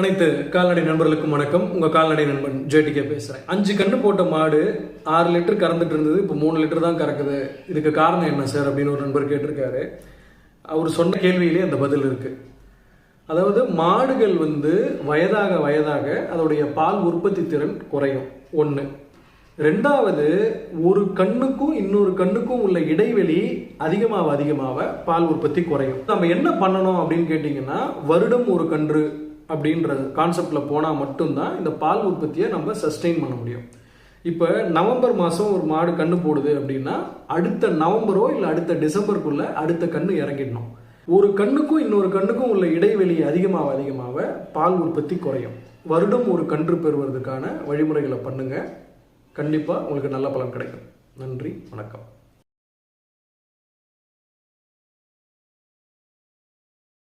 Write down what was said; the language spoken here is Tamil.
அனைத்து கால்நடை நண்பர்களுக்கும் வணக்கம். உங்க கால்நடை நண்பன் ஜேடிகே பேசுறேன். 5 கண்ணு போட்ட மாடு 6 லிட்டர் கறந்துட்டு இருந்தது, இப்போ 3 லிட்டர் தான் கறக்குது. இதுக்கு காரணம் என்ன சார் அப்படின்னு ஒரு நண்பர் கேட்டிருக்காரு. அவர் சொன்ன கேள்வியிலே அந்த பதில் இருக்கு. அதாவது மாடுகள் வயதாக வயதாக அதோடைய பால் உற்பத்தி திறன் குறையும். ஒன்று. ரெண்டாவது, ஒரு கண்ணுக்கும் இன்னொரு கண்ணுக்கும் உள்ள இடைவெளி அதிகமாக பால் உற்பத்தி குறையும். நம்ம என்ன பண்ணணும் அப்படின்னு கேட்டிங்கன்னா, வருடம் ஒரு கன்று அப்படின்ற கான்செப்டில் போனால் மட்டும்தான் இந்த பால் உற்பத்தியை நம்ம சஸ்டெயின் பண்ண முடியும். இப்போ நவம்பர் மாதம் ஒரு மாடு கன்று போடுது அப்படின்னா, அடுத்த நவம்பரோ இல்லை அடுத்த டிசம்பருக்குள்ள அடுத்த கன்று இறங்கிடணும். ஒரு கண்ணுக்கும் இன்னொரு கண்ணுக்கும் உள்ள இடைவெளி அதிகமாக பால் உற்பத்தி குறையும். வருடம் ஒரு கன்று பெறுவதற்கான வழிமுறைகளை பண்ணுங்க. கண்டிப்பாக உங்களுக்கு நல்ல பலன் கிடைக்கும். நன்றி, வணக்கம்.